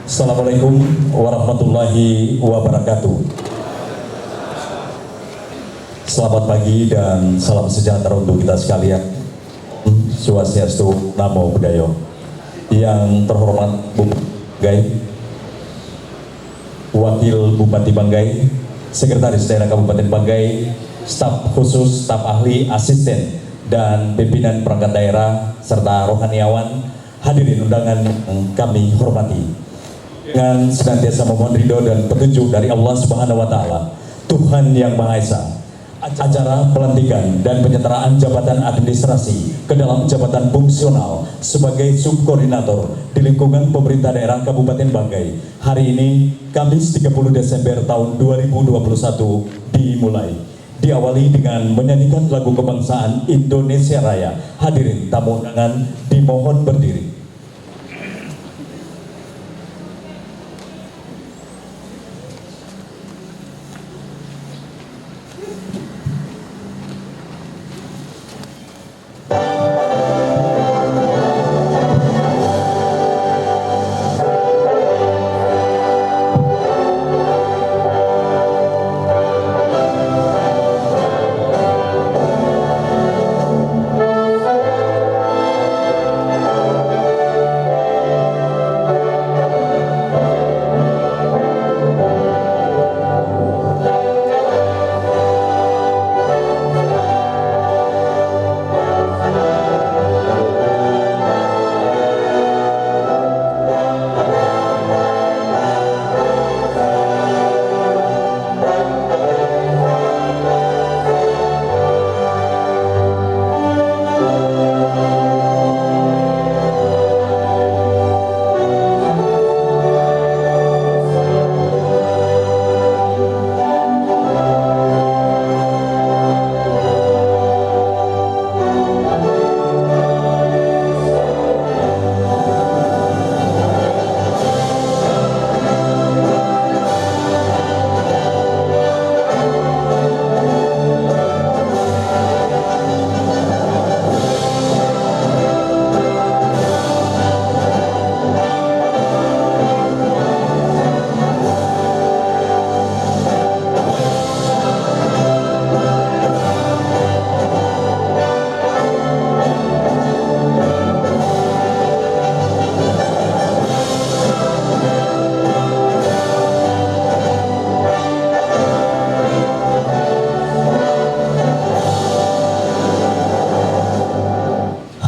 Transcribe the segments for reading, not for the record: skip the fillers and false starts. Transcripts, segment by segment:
Assalamualaikum warahmatullahi wabarakatuh. Selamat pagi dan salam sejahtera untuk kita sekalian. Swastiastu, Namo Buddhaya. Yang terhormat Bupati Banggai, Wakil Bupati Banggai, Sekretaris Daerah Kabupaten Banggai, staf khusus, staf ahli, asisten, dan pimpinan perangkat daerah, serta rohaniawan, hadirin undangan yang kami hormati. Dengan senantiasa memohon ridho dan petunjuk dari Allah Subhanahu wa Ta'ala, Tuhan yang Maha Esa, acara pelantikan dan penyetaraan jabatan administrasi ke dalam jabatan fungsional sebagai subkoordinator di lingkungan pemerintah daerah Kabupaten Banggai hari ini Kamis 30 Desember tahun 2021 dimulai. Diawali dengan menyanyikan lagu kebangsaan Indonesia Raya. Hadirin tamu undangan dimohon berdiri.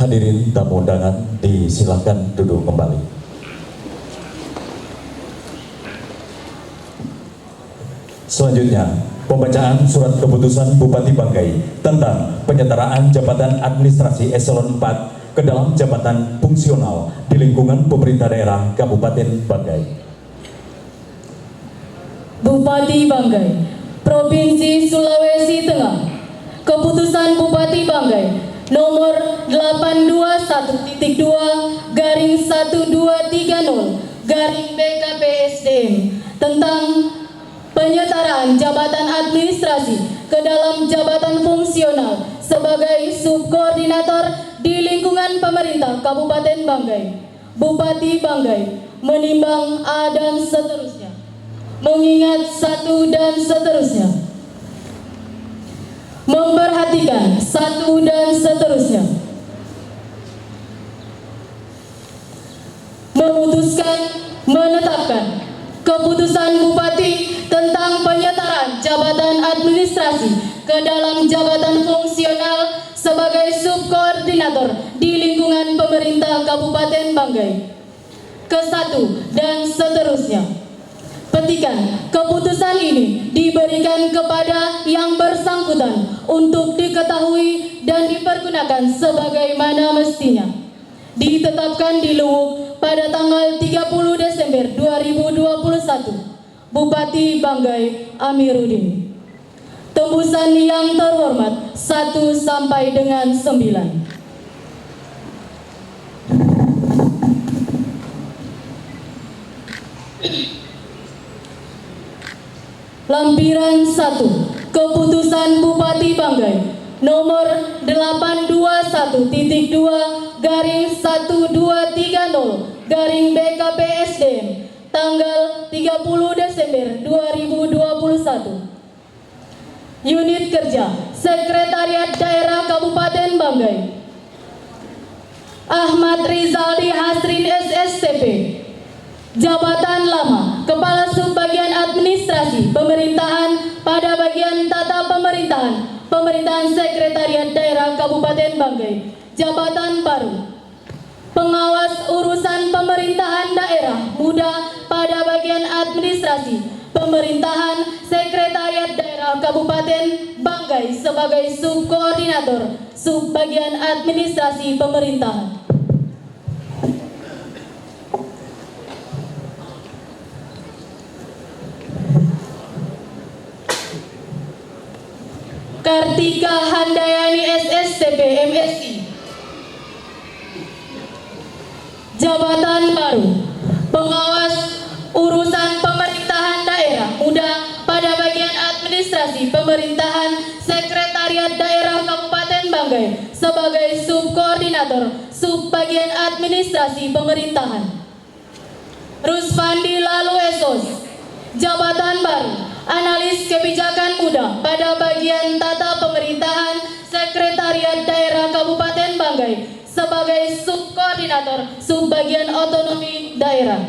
Hadirin tamu undangan disilakan duduk kembali. Selanjutnya, pembacaan surat keputusan Bupati Banggai tentang penyetaraan jabatan administrasi eselon 4 ke dalam jabatan fungsional di lingkungan pemerintah daerah Kabupaten Banggai. Bupati Banggai, Provinsi Sulawesi Tengah. Keputusan Bupati Banggai nomor 821.2/1230 tentang penyetaraan jabatan administrasi ke dalam jabatan fungsional sebagai subkoordinator di lingkungan pemerintah Kabupaten Banggai. Bupati Banggai menimbang A dan seterusnya, mengingat 1 dan seterusnya, memperhatikan 1 dan seterusnya, memutuskan menetapkan keputusan Bupati tentang penyetaraan jabatan administrasi ke dalam jabatan fungsional sebagai subkoordinator di lingkungan pemerintah Kabupaten Banggai. Ke-1 dan seterusnya. Petikan keputusan ini diberikan kepada yang bersangkutan untuk diketahui dan dipergunakan sebagaimana mestinya. Ditetapkan di Luwuk pada tanggal 30 Desember 2021. Bupati Banggai Amiruddin. Tembusan yang terhormat 1 sampai dengan 9. Lampiran 1. Keputusan Bupati Banggai nomor 821.2/1230/BKPSDM tanggal 30 Desember 2021. Unit Kerja Sekretariat Daerah Kabupaten Banggai, Ahmad Rizaldi Hasrin SSCP. Jabatan Lama Kepala Subbagian Administrasi Pemerintahan pada bagian Tata Pemerintahan Sekretariat Daerah Kabupaten Banggai. Jabatan baru Pengawas Urusan Pemerintahan Daerah Muda pada bagian Administrasi Pemerintahan Sekretariat Daerah Kabupaten Banggai sebagai Subkoordinator Subbagian Administrasi Pemerintahan. Kartika Handayani SSCP MSI. Jabatan baru Pengawas Urusan Pemerintahan Daerah Muda pada bagian Administrasi Pemerintahan Sekretariat Daerah Kabupaten Banggai sebagai Subkoordinator Subbagian Administrasi Pemerintahan. Rusfandi Lalu Esos. Jabatan baru Analis Kebijakan Muda pada bagian Tata Pemerintahan Sekretariat Daerah Kabupaten Banggai sebagai Subkoordinator Subbagian Otonomi Daerah.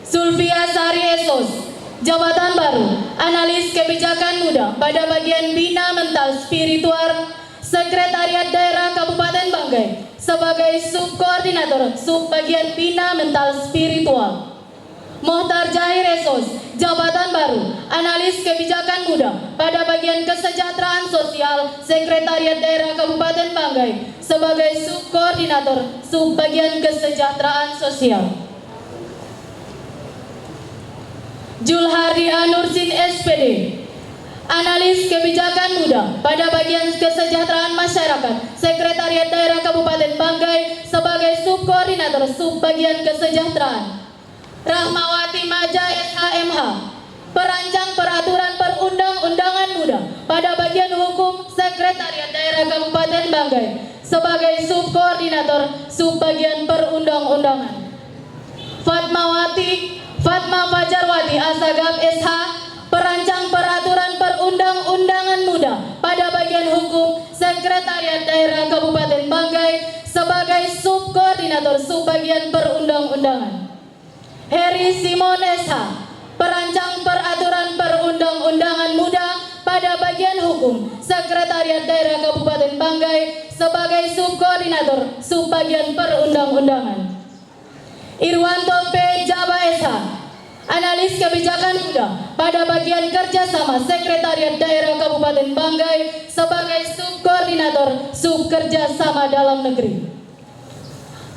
Sulfia Sari Esos. Jabatan baru Analis Kebijakan Muda pada bagian Bina Mental Spiritual Sekretariat Daerah Kabupaten Banggai sebagai Subkoordinator Subbagian Bina Mental Spiritual. Mohtar Jahir Esos. Jabatan baru Analis Kebijakan Muda pada bagian Kesejahteraan Sosial Sekretariat Daerah Kabupaten Banggai sebagai Subkoordinator Subbagian Kesejahteraan Sosial. Julhardi Anursin SPD. Analis Kebijakan Muda pada bagian Kesejahteraan Masyarakat Sekretariat Daerah Kabupaten Banggai sebagai Subkoordinator Subbagian Kesejahteraan. Rahmawati Maja SHMH. Perancang Peraturan Perundang-undangan Muda pada bagian Hukum Sekretariat Daerah Kabupaten Banggai sebagai Subkoordinator Subbagian Perundang-undangan. Fatma Fajarwati Asagaf SH. Perancang Peraturan Perundang-undangan Muda pada bagian Hukum Sekretariat Daerah Kabupaten Banggai sebagai Subkoordinator Subbagian Perundang-undangan. Heri Simon SH. Perancang Peraturan Perundang-undangan Muda pada bagian Hukum Sekretariat Daerah Kabupaten Banggai sebagai Subkoordinator Subbagian Perundang-undangan. Irwanto P. Jaba SH. Analis Kebijakan Muda pada bagian Kerjasama Sekretariat Daerah Kabupaten Banggai sebagai Subkoordinator Subkerjasama Dalam Negeri.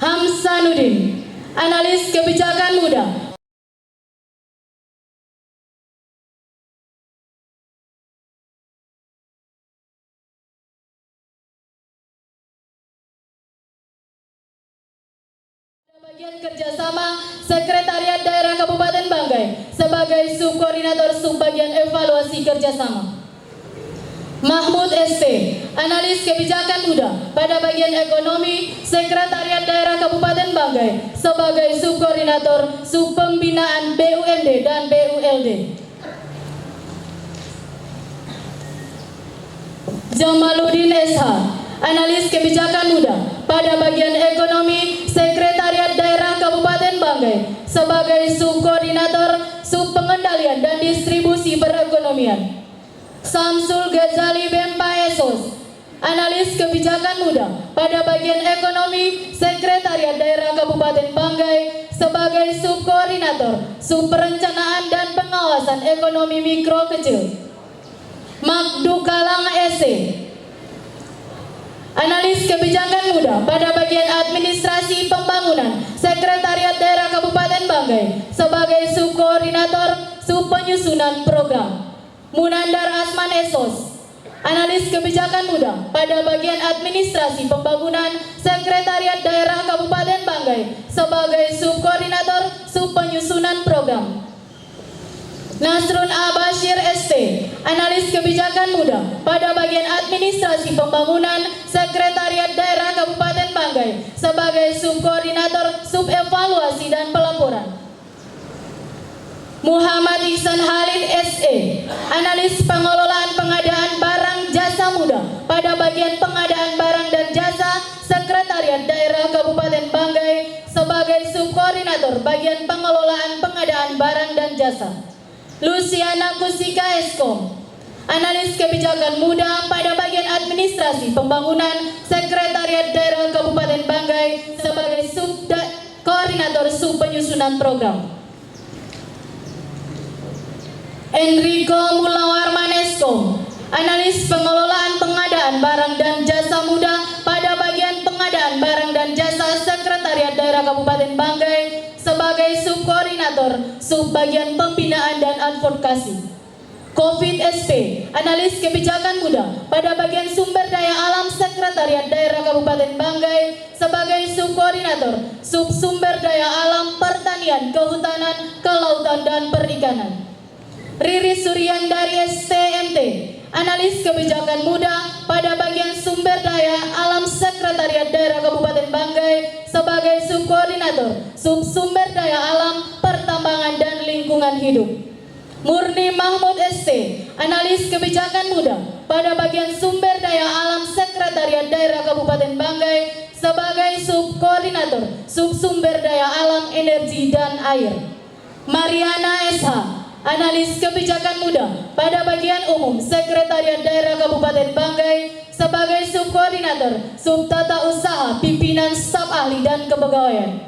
Hamsanuddin. Analis Kebijakan Muda bagian Kerjasama Sekretariat Daerah Kabupaten Banggai sebagai Subkoordinator Subbagian Evaluasi Kerjasama. Mahmud SP. Analis Kebijakan Muda pada bagian Ekonomi Sekretariat Daerah Kabupaten Banggai sebagai Subkoordinator Subpembinaan BUMD dan BULD. Jamaluddin SH. Analis Kebijakan Muda pada bagian Ekonomi Sekretariat Daerah Kabupaten Banggai sebagai Subkoordinator Subpengendalian dan Distribusi Perekonomian. Samsul Ghazali Bempa Esos. Analis Kebijakan Muda pada bagian Ekonomi Sekretariat Daerah Kabupaten Banggai sebagai Subkoordinator Subperencanaan dan Pengawasan Ekonomi Mikro Kecil. Magdukalang SE. Analis Kebijakan Muda pada bagian Administrasi Pembangunan Sekretariat Daerah Kabupaten Banggai sebagai Subkoordinator Subpenyusunan Program. Munandar Asman Esos. Analis Kebijakan Muda pada bagian Administrasi Pembangunan Sekretariat Daerah Kabupaten Banggai sebagai Subkoordinator Subpenyusunan Program. Nasrun Abashir ST. Analis Kebijakan Muda pada bagian Administrasi Pembangunan Sekretariat Daerah Kabupaten Banggai sebagai Subkoordinator Subevaluasi dan Pelaporan. Muhammad Ihsan Halid SE, analis pengelolaan pengadaan barang jasa muda pada bagian pengadaan barang dan jasa Sekretariat Daerah Kabupaten Banggai sebagai subkoordinator bagian pengelolaan pengadaan barang dan jasa. Luciana Kusika Eskom, analis kebijakan muda pada bagian administrasi pembangunan Sekretariat Daerah Kabupaten Banggai sebagai koordinator sub penyusunan program. Enrico Mulawarman Eskom, analis pengelolaan pengadaan barang dan jasa muda pada bagian pengadaan barang dan jasa Sekretariat Daerah Kabupaten Banggai sebagai subkoordinator sub bagian pembinaan dan advokasi. Covid SP, analis kebijakan muda pada bagian sumber daya alam Sekretariat Daerah Kabupaten Banggai sebagai subkoordinator sub sumber daya alam pertanian, kehutanan, kelautan dan perikanan. Riri Suryandari STMT, analis kebijakan muda pada bagian sumber daya alam Sekretariat Daerah Kabupaten Banggai sebagai subkoordinator sub sumber daya alam pertambangan dan lingkungan hidup. Murni Mahmud ST, analis kebijakan muda pada bagian sumber daya alam Sekretariat Daerah Kabupaten Banggai sebagai subkoordinator sub sumber daya alam energi dan air. Mariana SH, analis kebijakan muda pada bagian umum Sekretariat Daerah Kabupaten Banggai sebagai subkoordinator sub tata usaha pimpinan staf ahli dan kepegawaian.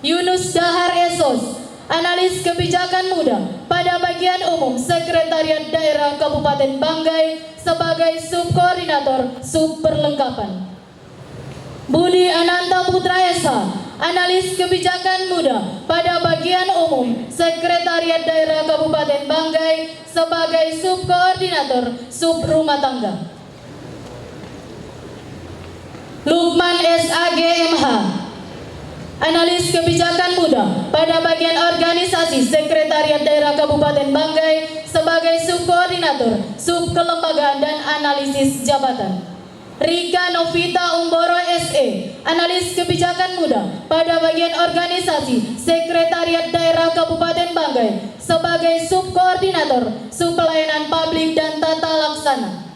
Yunus Dahar Esos, analis kebijakan muda pada bagian umum Sekretariat Daerah Kabupaten Banggai sebagai subkoordinator sub perlengkapan. Budi Ananta Putra Esa, analis kebijakan muda pada bagian umum Sekretariat Daerah Kabupaten Banggai sebagai subkoordinator sub rumah tangga. Lukman SAG MH, analis kebijakan muda pada bagian organisasi Sekretariat Daerah Kabupaten Banggai sebagai subkoordinator sub kelembagaan dan analisis jabatan. Rika Novita Umboro SE, analis kebijakan muda pada bagian organisasi Sekretariat Daerah Kabupaten Banggai sebagai subkoordinator sub pelayanan publik dan tata laksana.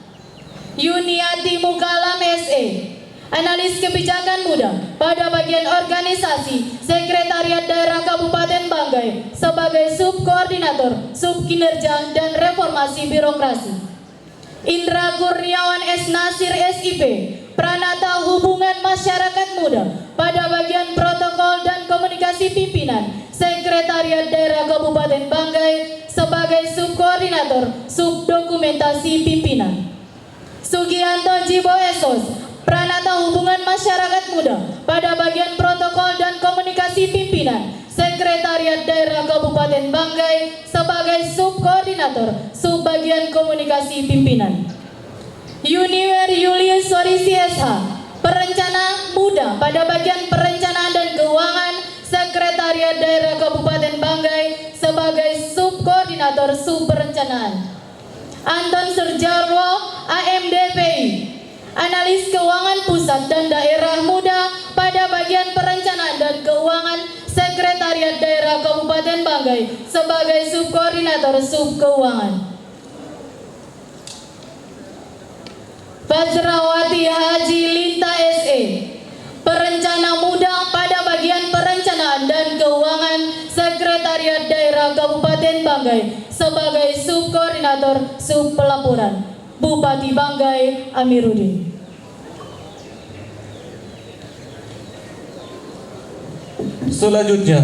Yuniati Mukalam SE, analis kebijakan muda pada bagian organisasi Sekretariat Daerah Kabupaten Banggai sebagai subkoordinator sub kinerja dan reformasi birokrasi. Indra Kurniawan S. Nasir SIP, Pranata Hubungan Masyarakat Muda pada bagian protokol dan komunikasi pimpinan Sekretariat Daerah Kabupaten Banggai sebagai subkoordinator sub dokumentasi pimpinan. Sugianto Jibo Esos, Pranata Hubungan Masyarakat Muda pada bagian protokol dan komunikasi pimpinan Sekretariat Daerah Kabupaten Banggai sebagai subkoordinator sub bagian komunikasi pimpinan. Yuniwer Julius Sorisi SH, perencana muda pada bagian perencanaan dan keuangan Sekretariat Daerah Kabupaten Banggai sebagai subkoordinator sub perencanaan. Anton Surjarwo AMDPI, analis keuangan pusat dan daerah muda pada bagian perencanaan dan keuangan Sekretariat Daerah Kabupaten Banggai sebagai subkoordinator sub keuangan. Fajrawati Haji Linta SE, perencana muda pada bagian perencanaan dan keuangan Sekretariat Daerah Kabupaten Banggai sebagai subkoordinator sub pelaporan. Bupati Banggai Amiruddin. Selanjutnya,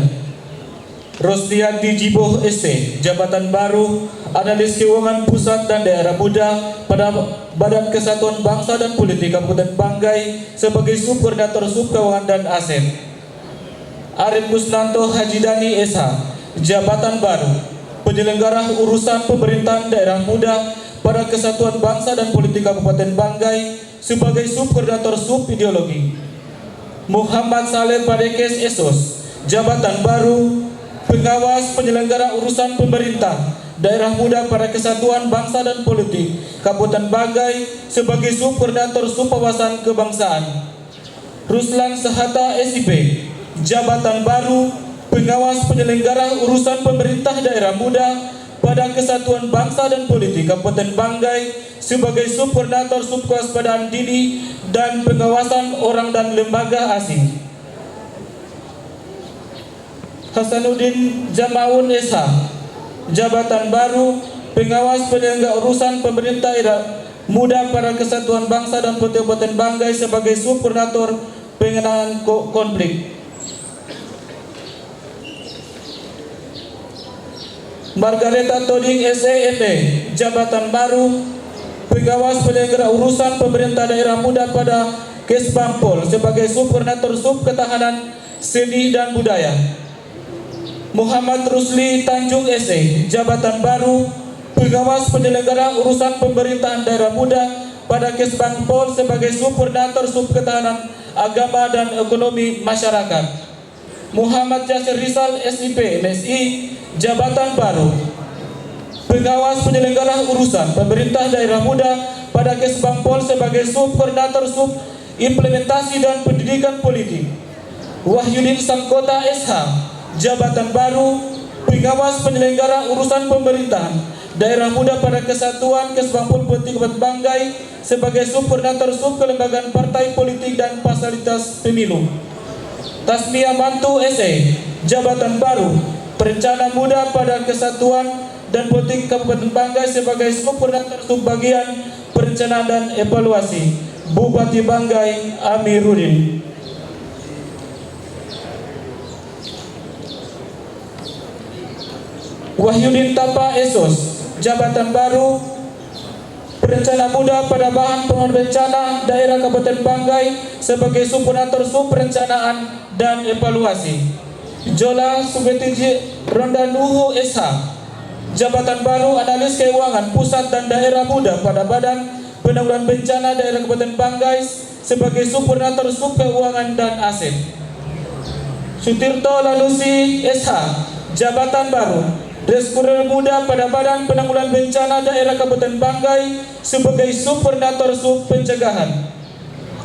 Rosdianti Jiboh SC, jabatan baru, analis keuangan pusat dan daerah muda pada Badan Kesatuan Bangsa dan Politik Kabupaten Banggai sebagai subkoordinator sub keuangan dan aset. Arif Kusnanto Haji Dani SH, jabatan baru, penyelenggara urusan pemerintahan daerah muda pada Kesatuan Bangsa dan Politik Kabupaten Banggai sebagai subkoordinator sub ideologi. Muhammad Saleh Padekes Esos, jabatan baru, pengawas penyelenggara urusan pemerintah daerah muda pada Kesatuan Bangsa dan Politik Kabupaten Banggai sebagai subkoordinator sub pengawasan kebangsaan. Ruslan Sahata SIP, jabatan baru, pengawas penyelenggara urusan pemerintah daerah muda pada Kesatuan Bangsa dan Politik Kabupaten Banggai sebagai subkoordinator subkewaspadaan dini dan pengawasan orang dan lembaga asing. Hasanuddin Jamaun SH, jabatan baru pengawas penyelenggara urusan pemerintah daerah muda pada Kesatuan Bangsa dan Politik Kabupaten Banggai sebagai subkoordinator pengenangan konflik. Margareta Toding SEME, jabatan baru pengawas penyelenggara urusan pemerintah daerah muda pada Kesbangpol sebagai subkoordinator subketahanan seni dan budaya. Muhammad Rusli Tanjung SE, jabatan baru pengawas penyelenggara urusan pemerintahan daerah muda pada Kesbangpol sebagai subkoordinator subketahanan agama dan ekonomi masyarakat. Muhammad Yasir Rizal SIP MSI, jabatan baru pengawas penyelenggara urusan pemerintah daerah muda pada Kesbangpol sebagai subkoordinator sub implementasi dan pendidikan politik. Wahyudin Sangkota SH, jabatan baru pengawas penyelenggara urusan pemerintahan daerah muda pada Kesatuan Kesbangpol Politik Kabupaten Banggai sebagai subkoordinator sub kelembagaan partai politik dan fasilitas pemilu. Tasmia Mantu SE, jabatan baru perencana muda pada Kesatuan dan Politik Kabupaten Banggai sebagai subkoordinator subbagian perencanaan dan evaluasi. Bupati Banggai Amiruddin. Wahyudin Tapa Esos, jabatan baru perencana muda pada bahan penanggulangan bencana daerah Kabupaten Banggai sebagai subkoordinator sub perencanaan dan evaluasi. Jola Subetiji Rondanuhu SH, jabatan baru analis keuangan pusat dan daerah muda pada badan penanggulangan bencana daerah Kabupaten Banggai sebagai subkoordinator sub keuangan dan aset. Sutirto Lalusi SH, jabatan baru Reskurer muda pada badan penanggulangan bencana daerah Kabupaten Banggai sebagai subkoordinator sub pencegahan.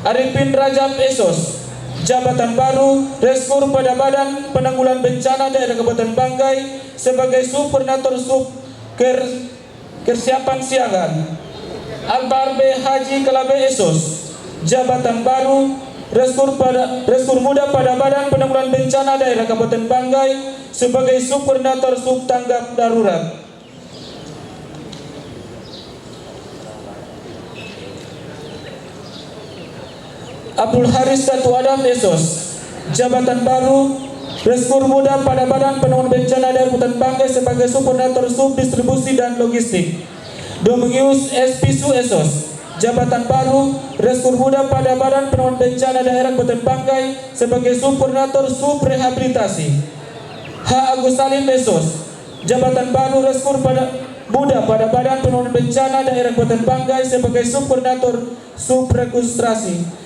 Arifin Rajab Esos, jabatan baru Reskur pada badan penanggulangan bencana daerah Kabupaten Banggai sebagai subkoordinator sub kesiapan siagaan. Albar B. Haji Kalabe Esos, jabatan baru Reskur muda pada badan penanggulangan bencana daerah Kabupaten Banggai sebagai subkoordinator sub tanggap darurat. Abdul Haris Datu Adam Esos, jabatan baru Reskur muda pada badan penanggulangan bencana daerah Kabupaten Banggai sebagai subkoordinator sub distribusi dan logistik. Domingius S. Pisu Esos, jabatan baru Reskur muda pada badan penanggulangan bencana daerah Kabupaten Banggai sebagai subkoordinator sub rehabilitasi. H. Agus Salim Esos, jabatan baru Reskur muda pada badan penanggulangan bencana daerah Kabupaten Banggai sebagai subkoordinator sub rekonstruksi.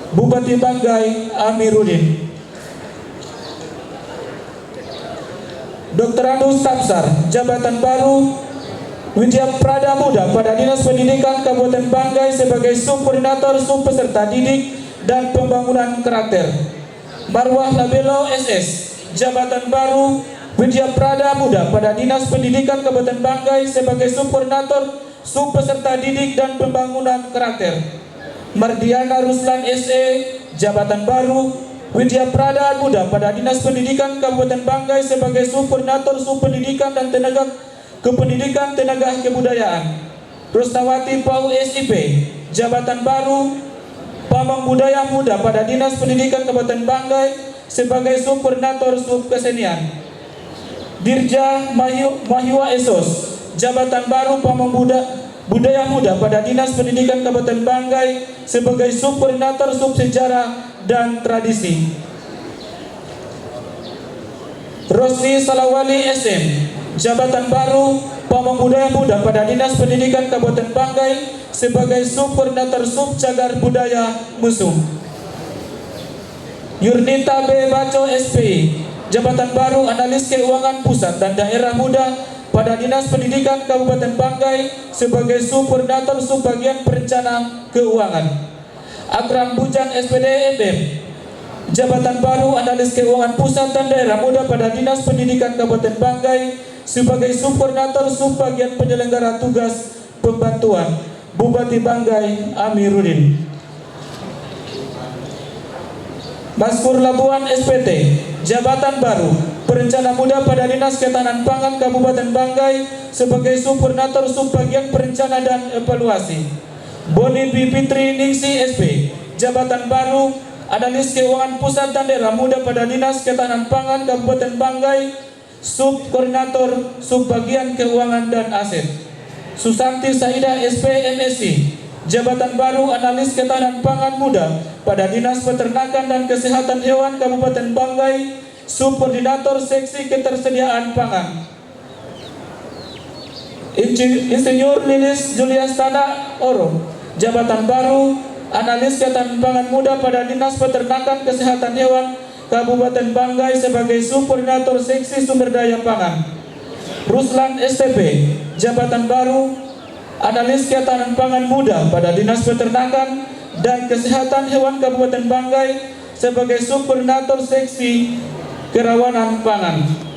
Bupati Banggai Amiruddin. Dr. Andus Tapsar, jabatan baru Widya Prada Muda pada Dinas Pendidikan Kabupaten Banggai sebagai subkoordinator sub peserta didik dan pembangunan karakter. Marwah Labelo SS, jabatan baru Widya Prada Muda pada Dinas Pendidikan Kabupaten Banggai sebagai subkoordinator sub peserta didik dan pembangunan karakter. Mardiana Ruslan SE, jabatan baru Widya Prada Muda pada Dinas Pendidikan Kabupaten Banggai sebagai subkoordinator sub pendidikan dan tenaga kependidikan tenaga kebudayaan. Rusnawati Pau SIP, jabatan baru Pamong Budaya Muda pada Dinas Pendidikan Kabupaten Banggai sebagai subkoordinator sub kesenian. Dirja Mahiwa Esos, jabatan baru Pamong Budaya Muda pada Dinas Pendidikan Kabupaten Banggai sebagai subkoordinator sub sejarah dan tradisi. Rosni Salawali SM, jabatan baru Pamong Budaya Muda pada Dinas Pendidikan Kabupaten Banggai sebagai subkoordinator sub cagar budaya musuh. Yurnita B. Baco SPI, jabatan baru analis keuangan pusat dan daerah muda pada Dinas Pendidikan Kabupaten Banggai sebagai subkoordinator subbagian perencana keuangan. Akram Bujan SPD MM, Jabatan baru Analis Keuangan Pusat dan Daerah Muda pada Dinas Pendidikan Kabupaten Banggai sebagai subkoordinator subbagian penyelenggara tugas pembantuan Bupati Banggai Amiruddin. Maskur Labuan SPT Jabatan baru Perencana Muda pada Dinas Ketahanan Pangan Kabupaten Banggai sebagai subkoordinator subbagian perencana dan evaluasi. Boni Dwi Fitri Ningsi SP Jabatan baru Analis Keuangan Pusat dan Daerah Muda pada Dinas Ketahanan Pangan Kabupaten Banggai, subkoordinator subbagian keuangan dan aset. Susanti Saida SP MSc Jabatan baru Analis Ketahanan Pangan Muda pada Dinas Peternakan dan Kesehatan Hewan Kabupaten Banggai, subkoordinator seksi ketersediaan pangan. Insinyur Lilis Juliastana Oro Jabatan baru Analis Ketahanan Pangan Muda pada Dinas Peternakan Kesehatan Hewan Kabupaten Banggai sebagai subkoordinator seksi sumber daya pangan. Ruslan STP Jabatan baru Analis Ketahanan Pangan Muda pada Dinas Peternakan dan Kesehatan Hewan Kabupaten Banggai sebagai subkoordinator seksi kerawanan pangan.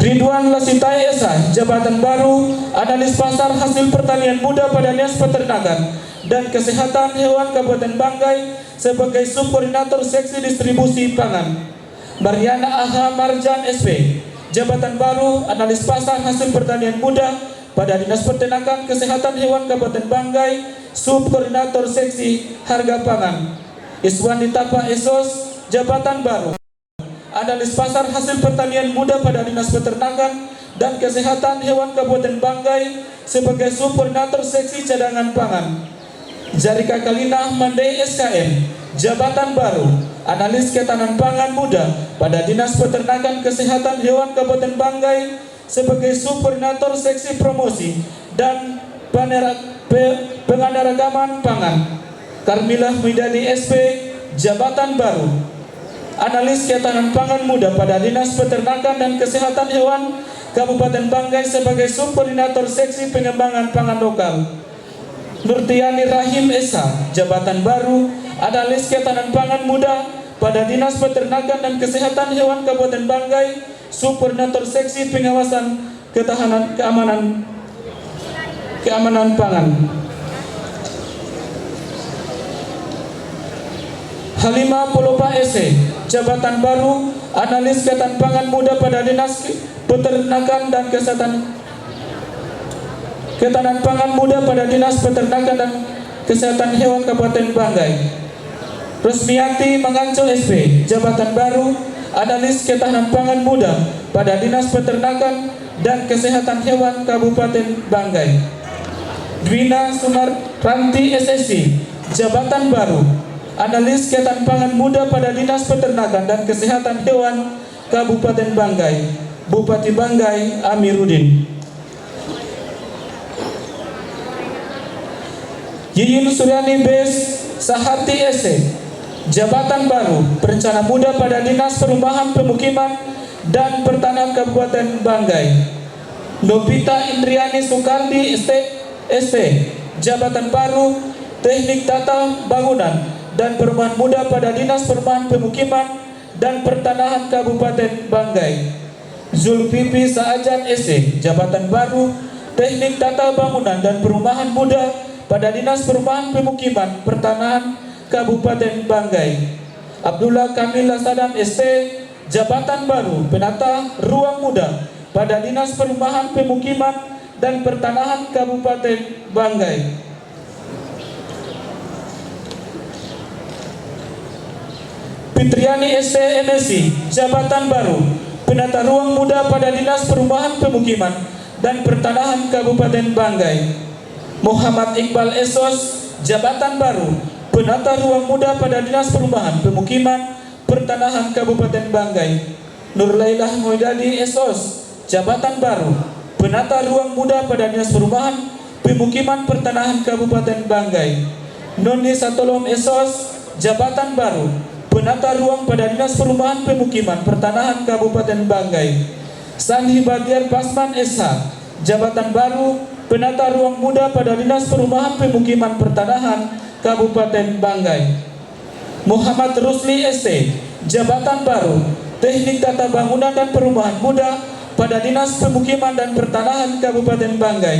Ridwan Lasitai Esa Jabatan baru Analis Pasar Hasil Pertanian Muda pada Dinas Peternakan dan Kesehatan Hewan Kabupaten Banggai sebagai subkoordinator seksi distribusi pangan. Mariana Aha Marjan SP Jabatan baru Analis Pasar Hasil Pertanian Muda pada Dinas Peternakan Kesehatan Hewan Kabupaten Banggai, subkoordinator seksi harga pangan. Iswandi Tapa Esos Jabatan baru Analis Pasar Hasil Pertanian Muda pada Dinas Peternakan dan Kesehatan Hewan Kabupaten Banggai sebagai subkoordinator seksi cadangan pangan. Jarika Kalina Mandai SKM Jabatan baru Analis Ketahanan Pangan Muda pada Dinas Peternakan Kesehatan Hewan Kabupaten Banggai sebagai subkoordinator seksi promosi dan pengadaragaman pangan. Karmilah Widadi SP Jabatan baru Analis Ketahanan Pangan Muda pada Dinas Peternakan dan Kesehatan Hewan Kabupaten Banggai sebagai subkoordinator seksi pengembangan pangan lokal. Nurtiani Rahim Esa Jabatan baru Analis Ketahanan Pangan Muda pada Dinas Peternakan dan Kesehatan Hewan Kabupaten Banggai, subkoordinator seksi pengawasan ketahanan keamanan pangan. Halimah Polopa Ese Jabatan baru Analis Ketahanan Pangan Muda pada Dinas Peternakan dan Ketahanan Pangan Muda pada Dinas Peternakan dan Kesehatan Hewan Kabupaten Banggai. Rusmiati Manganco SP Jabatan baru Analis Ketahanan Pangan Muda pada Dinas Peternakan dan Kesehatan Hewan Kabupaten Banggai. Dwina Sumarranti SSC Jabatan baru Analis Ketahanan Pangan Muda pada Dinas Peternakan dan Kesehatan Hewan Kabupaten Banggai, Bupati Banggai Amiruddin. Yiyin Suryani Bes Saharti SE Jabatan baru Perencana Muda pada Dinas Perumahan Pemukiman dan Pertanahan Kabupaten Banggai. Nobita Indriani Sukardi ST Jabatan baru Teknik Tata Bangunan dan Perumahan Muda pada Dinas Perumahan Pemukiman dan Pertanahan Kabupaten Banggai. Zulkifli Saajat SE Jabatan baru Teknik Tata Bangunan dan Perumahan Muda pada Dinas Perumahan Pemukiman Pertanahan Kabupaten Banggai. Abdullah Kamil Sadam ST Jabatan baru Penata Ruang Muda pada Dinas Perumahan Pemukiman dan Pertanahan Kabupaten Banggai. Fitriani ST MSc Jabatan baru Penata Ruang Muda pada Dinas Perumahan Pemukiman dan Pertanahan Kabupaten Banggai. Muhammad Iqbal Esos Jabatan baru Penata Ruang Muda pada Dinas Perumahan Pemukiman Pertanahan Kabupaten Banggai. Nurlailah Muidadi Esos Jabatan baru Penata Ruang Muda pada Dinas Perumahan Pemukiman Pertanahan Kabupaten Banggai. Noni Satolom Esos Jabatan baru Penata Ruang pada Dinas Perumahan Pemukiman Pertanahan Kabupaten Banggai. Sanhi Badian Pasman SH Jabatan baru Penata Ruang Muda pada Dinas Perumahan Pemukiman Pertanahan Kabupaten Banggai. Muhammad Rusli ST, jabatan baru Teknik Tata Bangunan dan Perumahan Muda pada Dinas Pemukiman dan Pertanahan Kabupaten Banggai.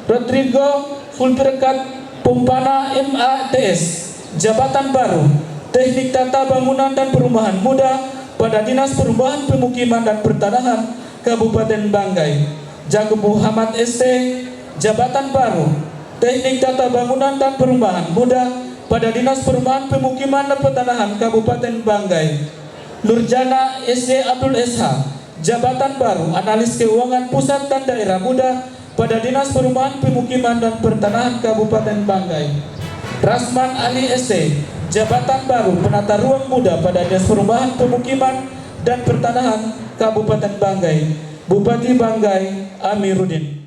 Rodrigo Fulberkat Pompana MATS, jabatan baru Teknik Tata Bangunan dan Perumahan Muda pada Dinas Perumahan Pemukiman dan Pertanahan Kabupaten Banggai. Jakub Muhammad ST, jabatan baru Teknik Tata Bangunan dan Perumahan Muda pada Dinas Perumahan Pemukiman dan Pertanahan Kabupaten Banggai. Nurjana SC Abdul SH, jabatan baru Analis Keuangan Pusat dan Daerah Muda pada Dinas Perumahan Pemukiman dan Pertanahan Kabupaten Banggai. Rasman Ali SC, jabatan baru Penata Ruang Muda pada Dinas Perumahan Pemukiman dan Pertanahan Kabupaten Banggai. Bupati Banggai Amiruddin.